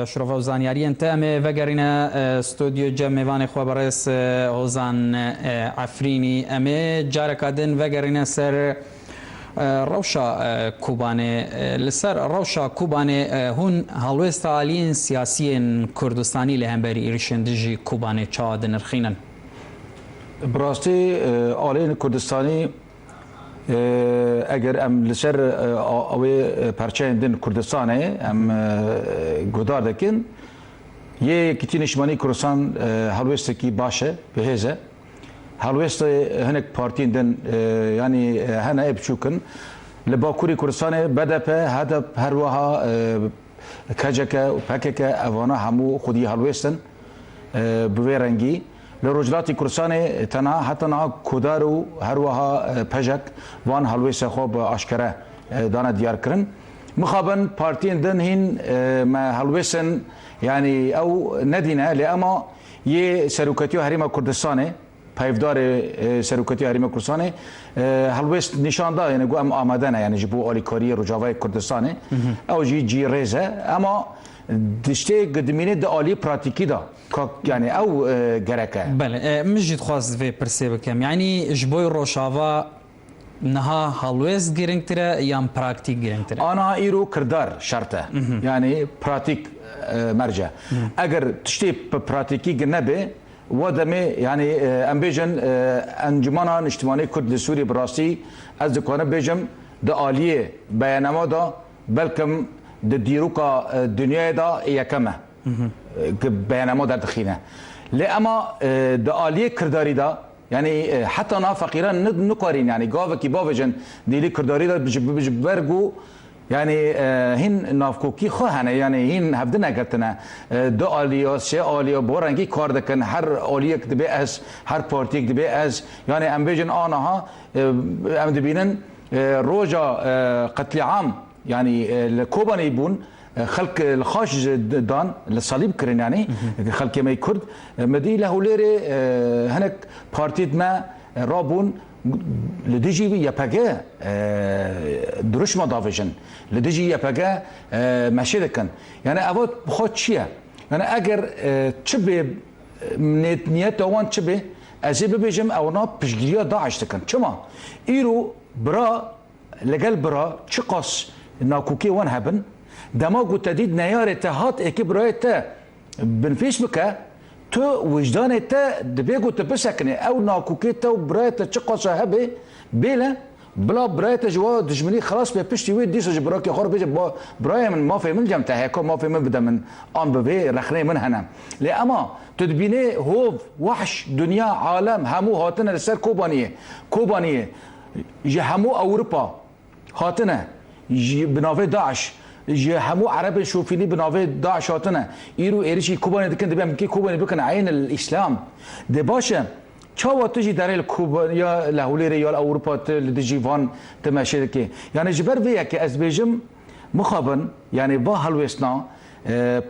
شرفا و زانیاری انت امه وگرینه استودیو جمعوان خبرس هوزان عفرینی امه جارکادن وگرینه سر روشا کوبانه لسر روشا کوبانه هون هلوست عالین سیاسیین کردستانی لهمبری ایرشندجی کوبانه چاد نرخینن براستی عالین کردستانی اگر ام لسر اوی پرچه دن کردستانه ام گدار دکن یه کتی نشمانی کردستان هلوست کی باشه بهزه هلوست هنک پارتین دن یعنی هنه ابچوکن لباکوری کردستان BDP هدف هر وها کجکه و پککه اوانا همو خودی هلوستن بویرنگی لرجلاتی کردستان تنها حتی نا کدارو هر وها پجک وان هلوست خوب آشکره دانا دیار کرن مخابن پارتین دن هین ما هلوستن يعني او ندينا لأما يه سروكتيو هريمة كردستاني پایدار سروکتی هریم کردستان هلوست نشان داد یعنی گویم آمدنه یعنی جبو آلیکاری رجاوای کردستانه او جی رزه اما دشته قدمینه د آلی پراتیکی دا یعنی او گرکه بله مجید خواست في پرسیب کم یعنی جبوی روشاوا نها هلوست گرنگتره یا پراکتیک گرنگتره آنها ایرو کردار شرطه یعنی پراتیک مرجع اگر تشتی پراتیکی نبه ودمه يعني امبيجن انجمانا اجتماعي كرد سوري براسي از دكانه بيجم د عاليه بيانما دا بلكم د ديروكا دنيا دا يكمه بيانما در دخينه لأما د عاليه كرداري دا يعني حتى نا فقيرا نقارين يعني قاوكي بافجن ديلي كرداري دا بجبرجو يعني هين نافكوكي خواهنه يعني هين هفدنا قلتنا دو آليا سه آليا بورنگی کار دکن هر آليا کدبه از هر پارتی کدبه از يعني ام بيجن آنها ام دبینن روجا قتل عام يعني الكوباني يبون خلق الخاش دان الصليب كرين يعني خلق ما كرد مدي له ليري هناك بارتي ما رابون لديجي يبقى دروش ما دافجن لديجي يبقى ماشي دكان يعني أود بخوت شيء يعني أجر تشبه نيت أوان تشبه أزيب بيجم أو نا بشجريا داعش دكان شما إيرو برا لقال برا شقص ناكوكي وان هبن دماغو تديد نيار تهات إكيب رأيته بنفيش بكا تو وجدان تا دبيجو تبسكني او ناكوكي تو برايت تشقى صاحبي بلا برايت جوا دجمني خلاص بيبشتي ويد ديس جبراكي خور بيجي براي من ما في من جمتا هيك ما في من بدا من ام بي رخني من هنا لاما تدبيني هو وحش دنيا عالم همو هاتنا لسر كوبانيه همو اوروبا هاتنا بنافي داعش همو عرب شوفيني بنافي داعش هاتنا ايرو ايرشي كوباني دكن دبيم كي كوباني بكن عين الاسلام دي باشا چاوا تجي داري الكوبا يا لهوليري يا اوروبا لدجي فان تماشي كي يعني جبر فيا كي ازبيجم مخابن يعني با هلوسنا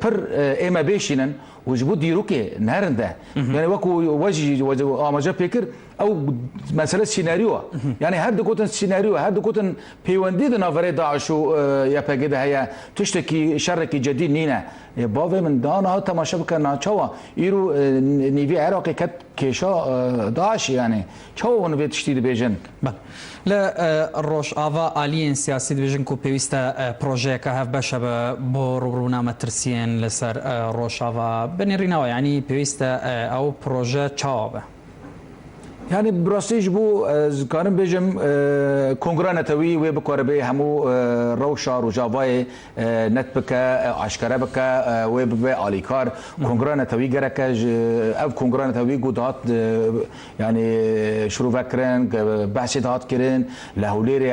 پر ايما بيشينن وجبو ديروكي نهرنده يعني وكو وجي اماجا بيكر او مساله سيناريو يعني هاد كوتن سيناريو هاد كوتن بيوندي نافري داعشو يا باجد هي تشتكي شركي جديد نينا بافي من دانا تماشا بكنا تشوا يرو نيفي عراقي كت كيشا داعش يعني تشوا ونبي تشتي بيجن لا الروش آوا آلين سياسي بيجن كو بيستا بروجي كهف باشا برونا مترسين لسر روش آوا بنرينا يعني بيستا او بروجي تشاوبه يعني براستيج بو كانم بيجم كونغرا نتوي وي بكوربي همو روشا رجاواي نتبكا عشكره بكا وي بي اليكار كونغرا نتوي جركا او كونغرا نتوي قدات يعني شروع فكرن بحث دات كرن لهوليري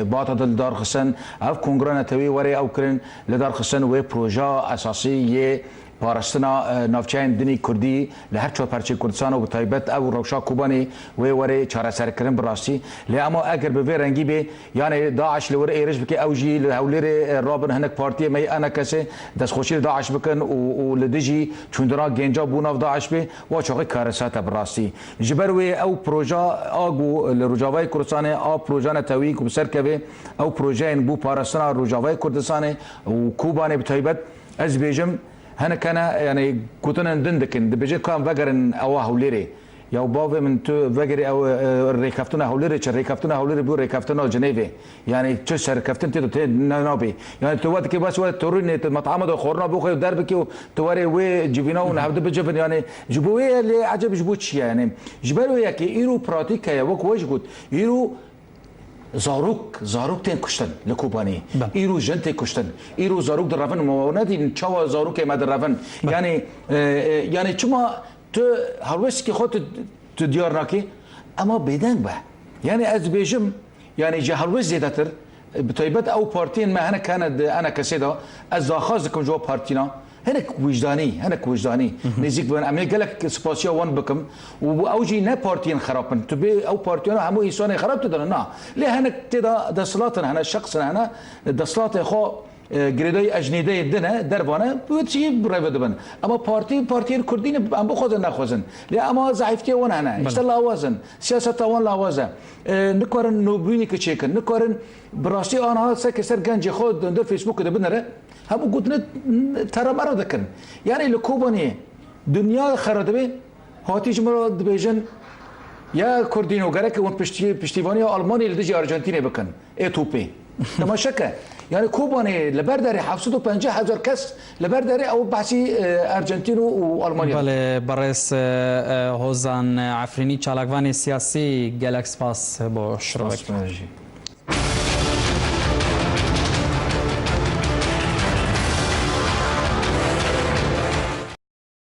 باطه الدار خسن او كونغرا نتوي وري او كرن لدار خسن وي بروجا اساسي پارستنا نافچین دنی کردی لهر چهار پرچه کردستان و بتایبت او روشا کوبانی و وری چهار سر کردن براستی لاما اگر به رنگی به یعنی داعش لور ایرج بکی اوجی لهولیر رابن هنک پارتی می انا کسی دست خوشی داعش بکن و لدیجی چوندرا گنجا بوناف داعش به و چاقی کارسات براستی جبر و او پروژه آگو لرجاوای کردستان آ پروژه نتوی کو سر کبه او پروژه بو پارستنا رجاوای کردستان و کوبانی بتایبت از بیجم هنه کنه یعنی کوتنن دندکن دبیجه کام وگرن اوه هولیری یا باوی من تو وگری او ریکافتون هولیری چه ریکافتون هولیری بو ریکافتون جنیوی یعنی چه شرکافتن تو نابی یعنی تو وقتی که بس وقت تورین مطعم دو خورنا بخوی در بکی تو وری وی جوینا و نهبد بجفن یعنی جبوی اللي عجب جبوت چی یعنی جبرو یکی ایرو پراتیک یا وک وش گود ایرو زاروک تین کشتن لکوبانی ایرو جن تین کشتن ایرو زاروک در رفن موانعی چوا زاروک ما در رفن یعنی چما تو هروس که خود تو دیار نکی اما بیدنگ به یعنی از بیشم یعنی جهروس زیاده تر بتایبت او پارتین ما هنه کاند انا کسیدا از داخاز کم جو پارتینا هنك وجداني نزيك بين امي قالك سباسيا وان بكم واوجي نا بارتين خرابن تبي او بارتيون همو انسان خراب تدنا ليه هنك تدا دسلاتنا هنا شخص هنا دسلات اخو گریدای اجنیده دنه دربانه بود چی برای بدبن اما پارتی کردین ام بخوزن نخوزن لی اما ضعیفتی ون هنه اشتال آوازن سیاست وان آوازه نکارن نوبینی که چیکن نکارن براستی آنها سر گنج خود در فیسبوک ده بنره همو گوتنه ترا مرا دکن یعنی لکوبانی دنیا خرابه هاتیج مرا دبیجن یا کردینو گره که اون پشتیبانی آلمانی لدیجی آرژانتینی بکن ایتوپی تماشکه يعني كوباني لبرداري 750,000 كس لبرداري او بحثي ارجنتين والمانيا بله برئيس هوزان عفريني چالاكواني سياسي جالكس باس بو شروع